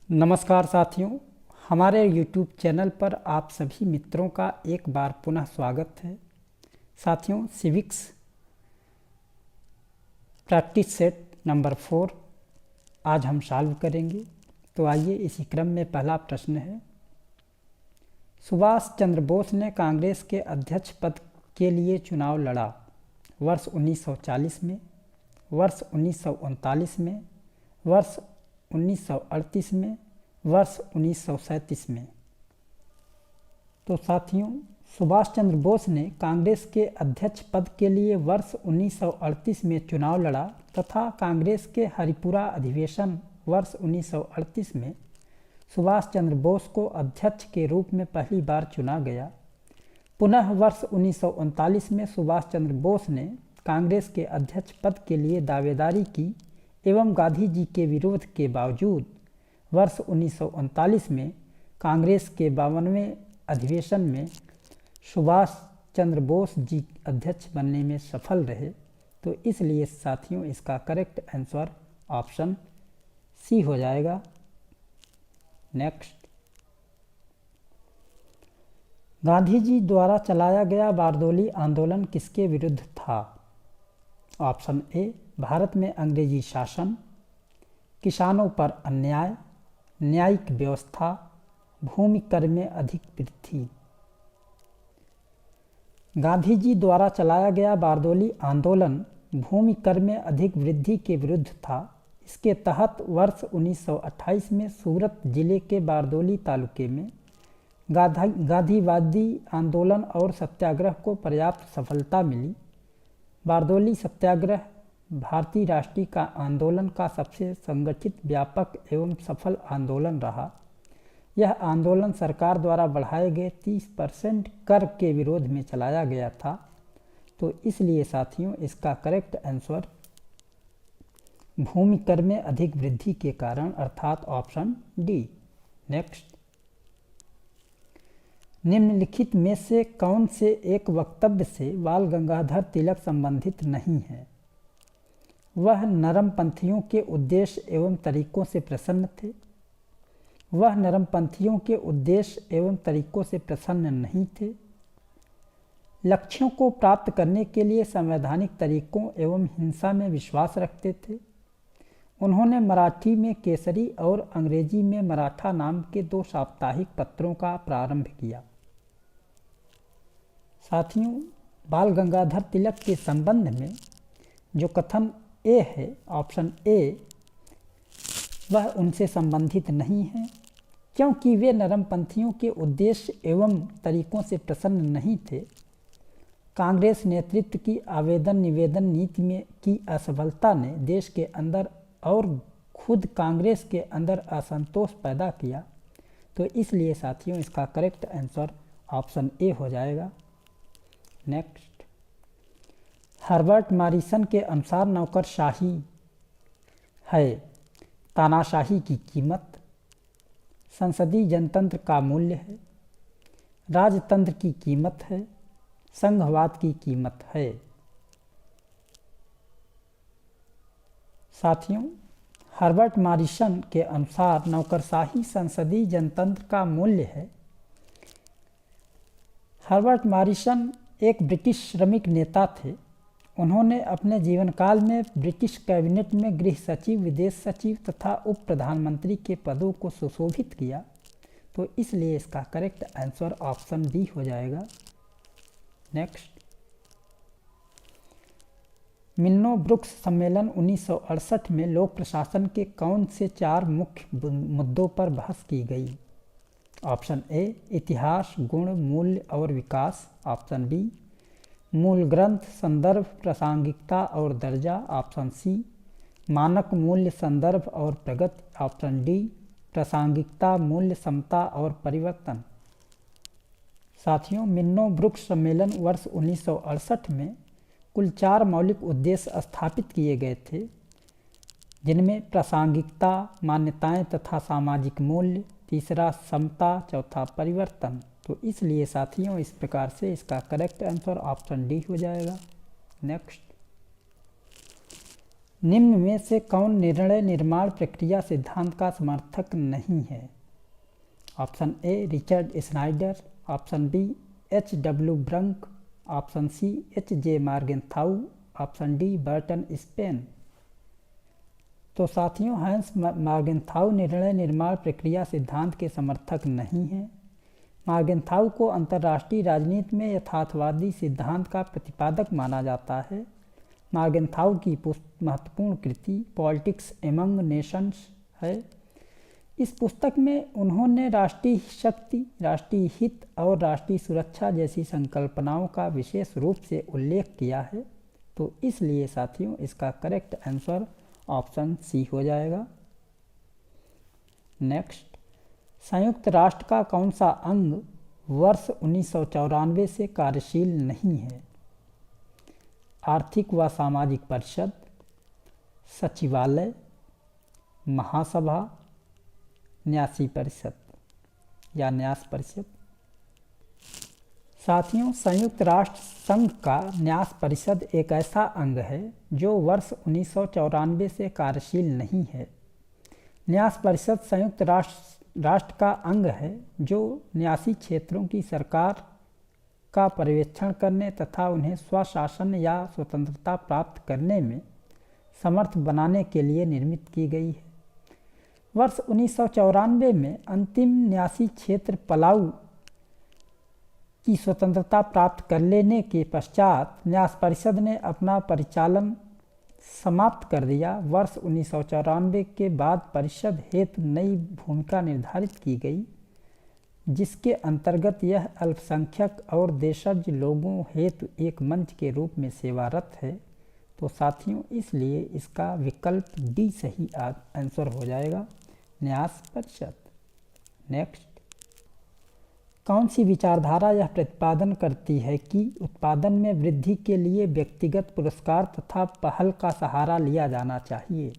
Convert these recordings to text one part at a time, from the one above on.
नमस्कार साथियों, हमारे YouTube चैनल पर आप सभी मित्रों का एक बार पुनः स्वागत है। साथियों, सिविक्स प्रैक्टिस सेट नंबर 4 आज हम सॉल्व करेंगे। तो आइए इसी क्रम में पहला प्रश्न है, सुभाष चंद्र बोस ने कांग्रेस के अध्यक्ष पद के लिए चुनाव लड़ा वर्ष 1940 में, वर्ष 1939 में, वर्ष 1938 में, वर्ष 1937 में। तो साथियों, सुभाष चंद्र बोस ने कांग्रेस के अध्यक्ष पद के लिए वर्ष 1938 में चुनाव लड़ा तथा कांग्रेस के हरिपुरा अधिवेशन वर्ष 1938 में सुभाष चंद्र बोस को अध्यक्ष के रूप में पहली बार चुना गया। पुनः वर्ष 1939 में सुभाष चंद्र बोस ने कांग्रेस के अध्यक्ष पद के लिए दावेदारी की एवं गांधी जी के विरोध के बावजूद वर्ष 1939 में कांग्रेस के 52वें अधिवेशन में सुभाष चंद्र बोस जी अध्यक्ष बनने में सफल रहे। तो इसलिए साथियों, इसका करेक्ट आंसर ऑप्शन सी हो जाएगा। नेक्स्ट, गांधी जी द्वारा चलाया गया बारदोली आंदोलन किसके विरुद्ध था? ऑप्शन ए, भारत में अंग्रेजी शासन, किसानों पर अन्याय, न्यायिक व्यवस्था, भूमि कर में अधिक वृद्धि। गांधी जी द्वारा चलाया गया बारदोली आंदोलन भूमि कर में अधिक वृद्धि के विरुद्ध था। इसके तहत वर्ष 1928 में सूरत जिले के बारदोली तालुके में गांधीवादी आंदोलन और सत्याग्रह को पर्याप्त सफलता मिली। बारदोली सत्याग्रह भारतीय राष्ट्रीय का आंदोलन का सबसे संगठित, व्यापक एवं सफल आंदोलन रहा। यह आंदोलन सरकार द्वारा बढ़ाए गए 30% कर के विरोध में चलाया गया था। तो इसलिए साथियों, इसका करेक्ट आंसर भूमि कर में अधिक वृद्धि के कारण अर्थात ऑप्शन डी। नेक्स्ट, निम्नलिखित में से कौन से एक वक्तव्य से बाल गंगाधर तिलक संबंधित नहीं है? वह नरमपंथियों के उद्देश्य एवं तरीकों से प्रसन्न थे। वह नरमपंथियों के उद्देश्य एवं तरीकों से प्रसन्न नहीं थे। लक्ष्यों को प्राप्त करने के लिए संवैधानिक तरीकों एवं हिंसा में विश्वास रखते थे। उन्होंने मराठी में केसरी और अंग्रेजी में मराठा नाम के 2 साप्ताहिक पत्रों का प्रारंभ किया। साथियों, बाल गंगाधर तिलक के संबंध में जो कथन ए है, ऑप्शन ए, वह उनसे संबंधित नहीं है, क्योंकि वे नरमपंथियों के उद्देश्य एवं तरीकों से प्रसन्न नहीं थे। कांग्रेस नेतृत्व की आवेदन निवेदन नीति में की असफलता ने देश के अंदर और खुद कांग्रेस के अंदर असंतोष पैदा किया। तो इसलिए साथियों, इसका करेक्ट आंसर ऑप्शन ए हो जाएगा। नेक्स्ट, हर्बर्ट मॉरिसन के अनुसार नौकरशाही है तानाशाही की कीमत, संसदीय जनतंत्र का मूल्य है, राजतंत्र की कीमत है, संघवाद की कीमत है। साथियों, हर्बर्ट मॉरिसन के अनुसार नौकरशाही संसदीय जनतंत्र का मूल्य है। हर्बर्ट मॉरिसन एक ब्रिटिश श्रमिक नेता थे। उन्होंने अपने जीवन काल में ब्रिटिश कैबिनेट में गृह सचिव, विदेश सचिव तथा उप प्रधानमंत्री के पदों को सुशोभित किया। तो इसलिए इसका करेक्ट आंसर ऑप्शन बी हो जाएगा। नेक्स्ट, मिन्नो ब्रुक्स सम्मेलन 1968 में लोक प्रशासन के कौन से 4 मुख्य मुद्दों पर बहस की गई? ऑप्शन ए, इतिहास, गुण, मूल्य और विकास। ऑप्शन बी, मूल ग्रंथ, संदर्भ, प्रासंगिकता और दर्जा। ऑप्शन सी, मानक, मूल्य, संदर्भ और प्रगति। ऑप्शन डी, प्रासंगिकता, मूल्य, समता और परिवर्तन। साथियों, मिन्नो ब्रुक्स सम्मेलन वर्ष 1968 में कुल 4 मौलिक उद्देश्य स्थापित किए गए थे, जिनमें प्रासंगिकता, मान्यताएं तथा सामाजिक मूल्य, तीसरा समता, चौथा परिवर्तन। तो इसलिए साथियों, इस प्रकार से इसका करेक्ट आंसर ऑप्शन डी हो जाएगा। नेक्स्ट, निम्न में से कौन निर्णय निर्माण प्रक्रिया सिद्धांत का समर्थक नहीं है? Option A Richard Snyder, option B H.W. Brunk, option C H.J. Morgenthau, option D Burton Spain. तो साथियों, हैंस मार्गेनथाउ निर्णय निर्माण प्रक्रिया सिद्धांत के समर्थक नहीं हैं। मार्गेनथाउ को अंतर्राष्ट्रीय राजनीति में यथार्थवादी सिद्धांत का प्रतिपादक माना जाता है। मार्गेनथाउ की महत्वपूर्ण कृति पॉलिटिक्स एमंग नेशंस है। इस पुस्तक में उन्होंने राष्ट्रीय शक्ति, राष्ट्रीय हित और राष्ट्रीय सुरक्षा जैसी संकल्पनाओं का विशेष रूप से उल्लेख किया है। तो इसलिए साथियों, इसका करेक्ट आंसर ऑप्शन सी हो जाएगा। नेक्स्ट, संयुक्त राष्ट्र का कौन सा अंग वर्ष 1994 से कार्यशील नहीं है? आर्थिक व सामाजिक परिषद, सचिवालय, महासभा, न्यासी परिषद या न्यास परिषद। साथियों, संयुक्त राष्ट्र संघ का न्यास परिषद एक ऐसा अंग है जो वर्ष 1994 से कार्यशील नहीं है। न्यास परिषद संयुक्त राष्ट्र का अंग है जो न्यासी क्षेत्रों की सरकार का पर्यवेक्षण करने तथा उन्हें स्वशासन या स्वतंत्रता प्राप्त करने में समर्थ बनाने के लिए निर्मित की गई है। वर्ष 1994 में अंतिम न्यासी क्षेत्र पलाऊ की स्वतंत्रता प्राप्त कर लेने के पश्चात न्यास परिषद ने अपना परिचालन समाप्त कर दिया। वर्ष 1994 के बाद परिषद हेतु नई भूमिका निर्धारित की गई, जिसके अंतर्गत यह अल्पसंख्यक और देशज लोगों हेतु एक मंच के रूप में सेवारत है। तो साथियों, इसलिए इसका विकल्प डी सही आंसर हो जाएगा, न्यास परिषद। नेक्स्ट, कौन सी विचारधारा यह प्रतिपादन करती है कि उत्पादन में वृद्धि के लिए व्यक्तिगत पुरस्कार तथा पहल का सहारा लिया जाना चाहिए?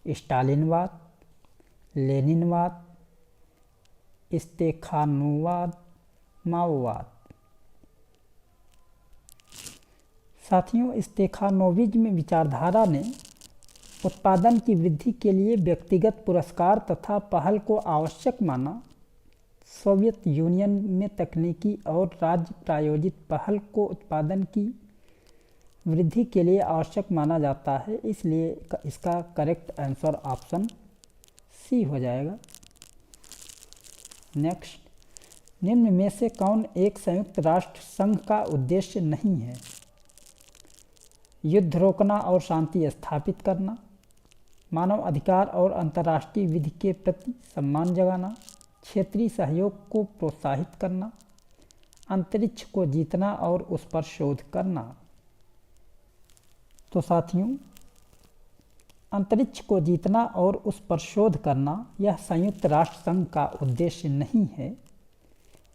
स्टालिनवाद, लेनिनवाद, स्तेखानोवाद, माओवाद। साथियों, स्तेखानोविज्म विचारधारा ने उत्पादन की वृद्धि के लिए व्यक्तिगत पुरस्कार तथा पहल को आवश्यक माना। सोवियत यूनियन में तकनीकी और राज्य प्रायोजित पहल को उत्पादन की वृद्धि के लिए आवश्यक माना जाता है, इसलिए इसका करेक्ट आंसर ऑप्शन सी हो जाएगा। नेक्स्ट, निम्न में से कौन एक संयुक्त राष्ट्र संघ का उद्देश्य नहीं है? युद्ध रोकना और शांति स्थापित करना, मानव अधिकार और अंतर्राष्ट्रीय विधि के प्रति सम्मान जगाना, क्षेत्रीय सहयोग को प्रोत्साहित करना, अंतरिक्ष को जीतना और उस पर शोध करना। तो साथियों, अंतरिक्ष को जीतना और उस पर शोध करना यह संयुक्त राष्ट्र संघ का उद्देश्य नहीं है,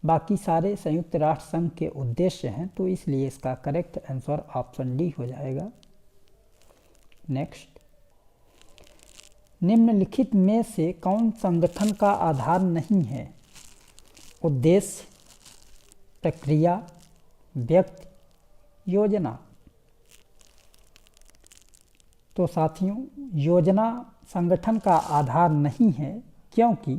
बाकी सारे संयुक्त राष्ट्र संघ के उद्देश्य हैं। तो इसलिए इसका करेक्ट आंसर ऑप्शन डी हो जाएगा। नेक्स्ट, निम्नलिखित में से कौन संगठन का आधार नहीं है? उद्देश्य, प्रक्रिया, व्यक्ति, योजना। तो साथियों, योजना संगठन का आधार नहीं है, क्योंकि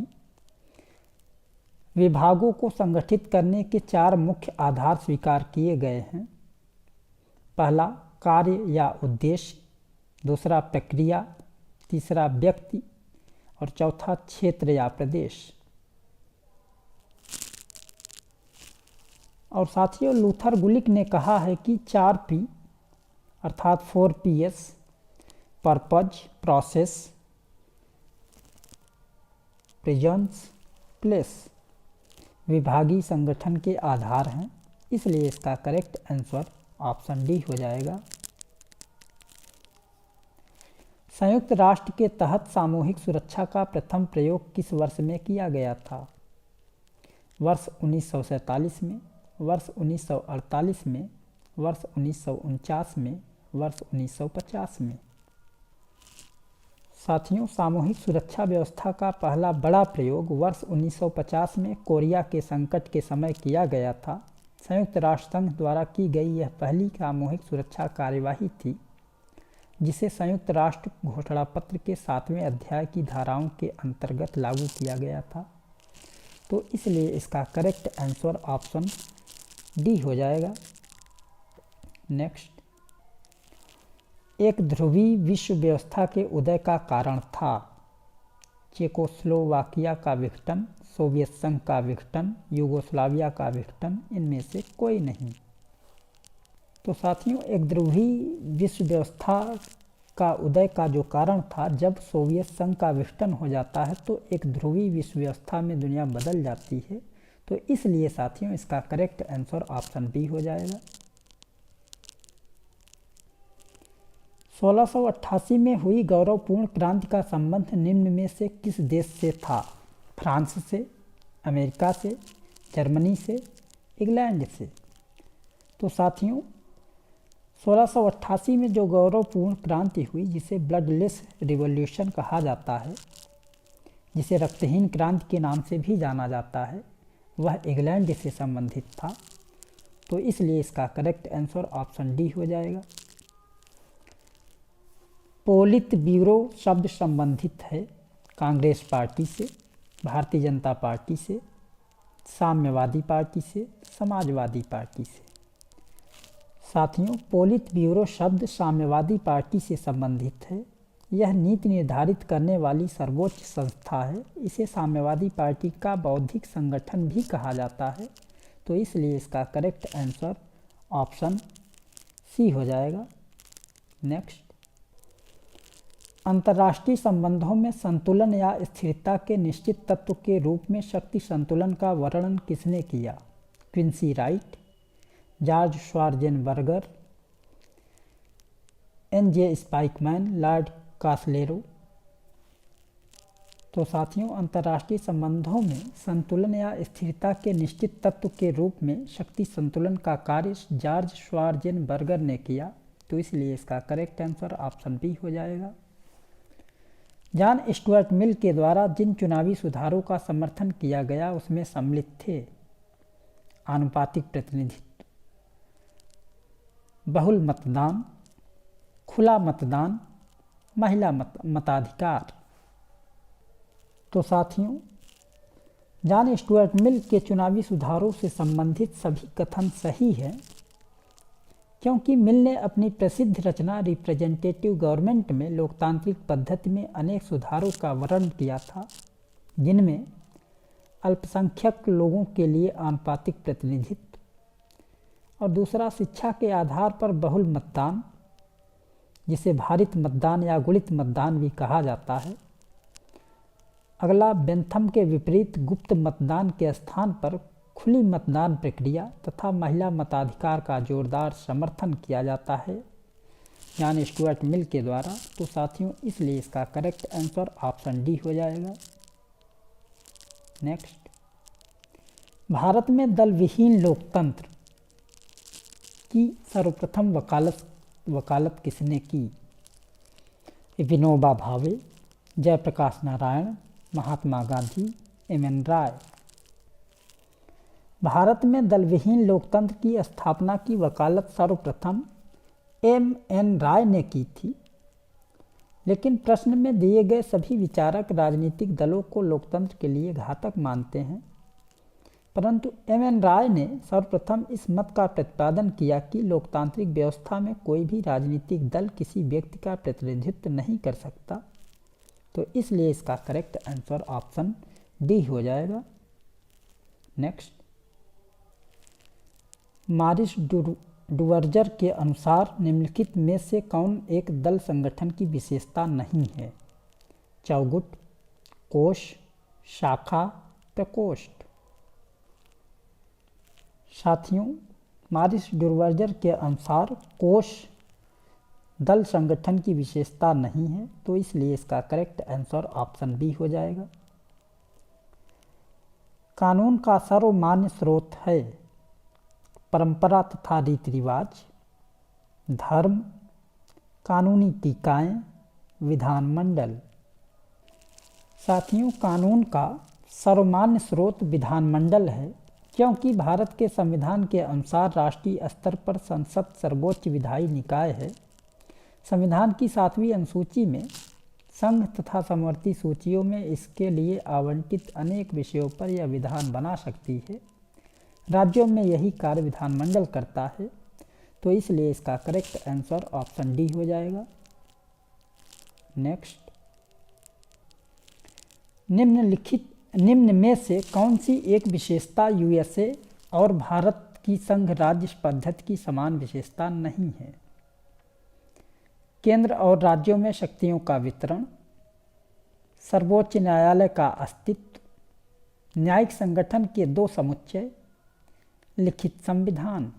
विभागों को संगठित करने के 4 मुख्य आधार स्वीकार किए गए हैं। पहला कार्य या उद्देश्य, दूसरा प्रक्रिया, तीसरा व्यक्ति और चौथा क्षेत्र या प्रदेश। और साथियों, लूथर गुलिक ने कहा है कि 4P अर्थात 4Ps purpose, process, presence, place विभागीय संगठन के आधार हैं, इसलिए इसका करेक्ट आंसर ऑप्शन डी हो जाएगा। संयुक्त राष्ट्र के तहत सामूहिक सुरक्षा का प्रथम प्रयोग किस वर्ष में किया गया था? वर्ष 1947 में, वर्ष 1948 में, वर्ष 1949 में, वर्ष 1950 में। साथियों, सामूहिक सुरक्षा व्यवस्था का पहला बड़ा प्रयोग वर्ष 1950 में कोरिया के संकट के समय किया गया था। संयुक्त राष्ट्र संघ द्वारा की गई यह पहली सामूहिक सुरक्षा कार्यवाही थी। जिसे संयुक्त राष्ट्र घोषणा पत्र के 7वें अध्याय की धाराओं के अंतर्गत लागू किया गया था। तो इसलिए इसका करेक्ट आंसर ऑप्शन डी हो जाएगा। नेक्स्ट, एक ध्रुवीय विश्व व्यवस्था के उदय का कारण था। चेकोस्लोवाकिया का विघटन, सोवियत संघ का विघटन, यूगोस्लाविया का विघटन, इनमें से कोई नहीं। तो साथियों, एक ध्रुवीय विश्व व्यवस्था का उदय का जो कारण था, जब सोवियत संघ का विघटन हो जाता है तो एक ध्रुवीय विश्व व्यवस्था में दुनिया बदल जाती है। तो इसलिए साथियों इसका करेक्ट आंसर ऑप्शन बी हो जाएगा। 1688 में हुई गौरवपूर्ण क्रांति का संबंध निम्न में से किस देश से था? फ्रांस से, अमेरिका से, जर्मनी से, इंग्लैंड से। तो साथियों 1688 में जो गौरवपूर्ण क्रांति हुई, जिसे ब्लडलेस रिवॉल्यूशन कहा जाता है, जिसे रक्तहीन क्रांति के नाम से भी जाना जाता है, वह इंग्लैंड से संबंधित था। तो इसलिए इसका करेक्ट आंसर ऑप्शन डी हो जाएगा। पोलित ब्यूरो शब्द संबंधित है कांग्रेस पार्टी से, भारतीय जनता पार्टी से, साम्यवादी पार्टी से, समाजवादी पार्टी से। साथियों, पोलित ब्यूरो शब्द साम्यवादी पार्टी से संबंधित है। यह नीति निर्धारित करने वाली सर्वोच्च संस्था है। इसे साम्यवादी पार्टी का बौद्धिक संगठन भी कहा जाता है। तो इसलिए इसका करेक्ट आंसर ऑप्शन सी हो जाएगा। नेक्स्ट, अंतर्राष्ट्रीय संबंधों में संतुलन या स्थिरता के निश्चित तत्व के रूप में शक्ति संतुलन का वर्णन किसने किया? Quincy Wright, George Schwarzenberger, N J. Spykman, Lord Castlereagh. तो साथियों, अंतर्राष्ट्रीय संबंधों में संतुलन या स्थिरता के निश्चित तत्व के रूप में शक्ति संतुलन का कार्य जॉर्ज श्वार्जेनबर्गर ने किया। तो इसलिए इसका करेक्ट आंसर ऑप्शन बी हो जाएगा। जॉन स्टुअर्ट मिल के द्वारा जिन चुनावी सुधारों का समर्थन किया गया उसमें सम्मिलित थे आनुपातिक प्रतिनिधित्व, बहुल मतदान, खुला मतदान, महिला मताधिकार। तो साथियों, जॉन स्टुअर्ट मिल के चुनावी सुधारों से संबंधित सभी कथन सही हैं, क्योंकि मिल ने अपनी प्रसिद्ध रचना रिप्रेजेंटेटिव गवर्नमेंट में लोकतांत्रिक पद्धति में अनेक सुधारों का वर्णन किया था, जिनमें अल्पसंख्यक लोगों के लिए आनुपातिक प्रतिनिधित्व और दूसरा शिक्षा के आधार पर बहुल मतदान, जिसे भारित मतदान या गुणित मतदान भी कहा जाता है। अगला, बेंथम के विपरीत गुप्त मतदान के स्थान पर खुली मतदान प्रक्रिया तथा महिला मताधिकार का जोरदार समर्थन किया जाता है जॉन स्टुअर्ट मिल के द्वारा। तो साथियों, इसलिए इसका करेक्ट आंसर ऑप्शन डी हो जाएगा। नेक्स्ट, भारत में दल विहीन लोकतंत्र की सर्वप्रथम वकालत किसने की? विनोबा भावे, जयप्रकाश नारायण, महात्मा गांधी, एम.एन. राय। भारत में दल विहीन लोकतंत्र की स्थापना की वकालत सर्वप्रथम एम.एन. राय ने की थी, लेकिन प्रश्न में दिए गए सभी विचारक राजनीतिक दलों को लोकतंत्र के लिए घातक मानते हैं, परंतु एम.एन. राय ने सर्वप्रथम इस मत का प्रतिपादन किया कि लोकतांत्रिक व्यवस्था में कोई भी राजनीतिक दल किसी व्यक्ति का प्रतिनिधित्व नहीं कर सकता। तो इसलिए इसका करेक्ट आंसर ऑप्शन डी हो जाएगा। नेक्स्ट, मॉरिस डुवर्जर के अनुसार निम्नलिखित में से कौन एक दल संगठन की विशेषता नहीं है? चौगुट, कोष, शाखा, प्रकोष्ठ। साथियों, मॉरिस डुवर्जर के अनुसार कोष दल संगठन की विशेषता नहीं है। तो इसलिए इसका करेक्ट आंसर ऑप्शन बी हो जाएगा। कानून का सर्वमान्य स्रोत है परंपरा तथा रीति रिवाज, धर्म, कानूनी टीकाएं, विधानमंडल। साथियों, कानून का सर्वमान्य स्रोत विधानमंडल है, क्योंकि भारत के संविधान के अनुसार राष्ट्रीय स्तर पर संसद सर्वोच्च विधायी निकाय है। संविधान की 7वीं अनुसूची में संघ तथा समवर्ती सूचियों में इसके लिए आवंटित अनेक विषयों पर यह विधान बना सकती है। राज्यों में यही कार्य विधानमंडल करता है, तो इसलिए इसका करेक्ट आंसर ऑप्शन डी हो जाएगा। नेक्स्ट, निम्न में से कौन सी एक विशेषता यूएसए और भारत की संघ राज्य पद्धति की समान विशेषता नहीं है? केंद्र और राज्यों में शक्तियों का वितरण, सर्वोच्च न्यायालय का अस्तित्व, न्यायिक संगठन के 2 समुच्चय, लिखित संविधान।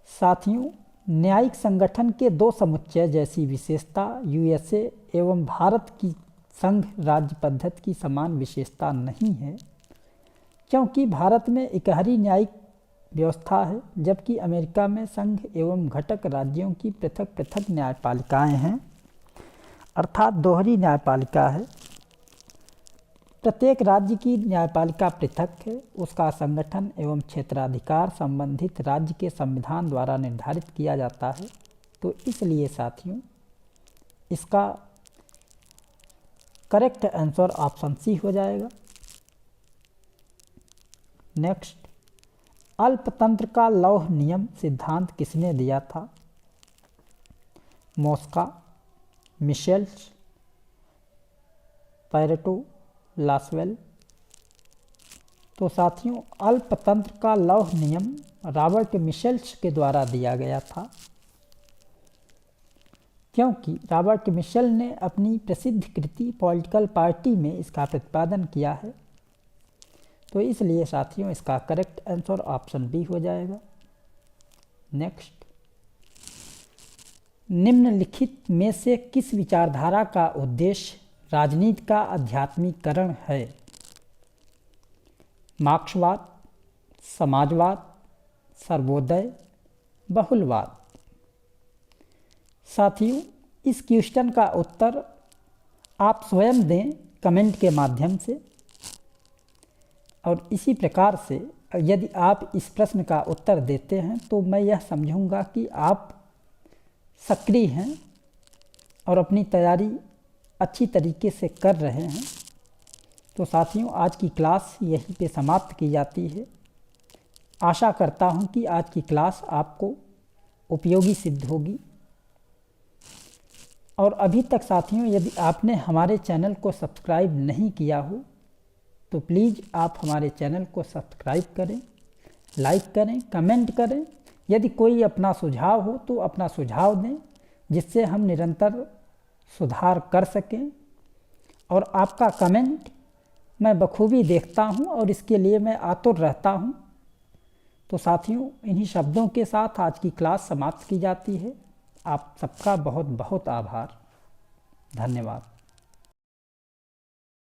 साथियों, न्यायिक संगठन के 2 समुच्चय जैसी विशेषता यूएसए एवं भारत की संघ राज्य पद्धति की समान विशेषता नहीं है, क्योंकि भारत में इकहरी न्यायिक व्यवस्था है, जबकि अमेरिका में संघ एवं घटक राज्यों की पृथक पृथक न्यायपालिकाएं हैं, अर्थात दोहरी न्यायपालिका है। प्रत्येक राज्य की न्यायपालिका पृथक है, उसका संगठन एवं क्षेत्राधिकार संबंधित राज्य के संविधान द्वारा निर्धारित किया जाता है। तो इसलिए साथियों, इसका करेक्ट आंसर ऑप्शन सी हो जाएगा। नेक्स्ट, अल्पतंत्र का लौह नियम सिद्धांत किसने दिया था? Mosca, Michels, Pareto, Lasswell. तो साथियों, अल्पतंत्र का लौह नियम रॉबर्ट मिशेल्स के द्वारा दिया गया था, क्योंकि रॉबर्ट मिशेल ने अपनी प्रसिद्ध कृति पॉलिटिकल पार्टी में इसका प्रतिपादन किया है। तो इसलिए साथियों, इसका करेक्ट आंसर ऑप्शन बी हो जाएगा। नेक्स्ट, निम्नलिखित में से किस विचारधारा का उद्देश्य राजनीति का आध्यात्मिकरण है? मार्क्सवाद, समाजवाद, सर्वोदय, बहुलवाद। साथियों, इस क्वेश्चन का उत्तर आप स्वयं दें कमेंट के माध्यम से, और इसी प्रकार से यदि आप इस प्रश्न का उत्तर देते हैं तो मैं यह समझूंगा कि आप सक्रिय हैं और अपनी तैयारी अच्छी तरीके से कर रहे हैं। तो साथियों, आज की क्लास यहीं पे समाप्त की जाती है। आशा करता हूं कि आज की क्लास आपको उपयोगी सिद्ध होगी। और अभी तक साथियों, यदि आपने हमारे चैनल को सब्सक्राइब नहीं किया हो तो प्लीज़ आप हमारे चैनल को सब्सक्राइब करें, लाइक करें, कमेंट करें। यदि कोई अपना सुझाव हो तो अपना सुझाव दें, जिससे हम निरंतर सुधार कर सकें। और आपका कमेंट मैं बखूबी देखता हूं और इसके लिए मैं आतुर रहता हूं। तो साथियों, इन्हीं शब्दों के साथ आज की क्लास समाप्त की जाती है। आप सबका बहुत बहुत आभार। धन्यवाद।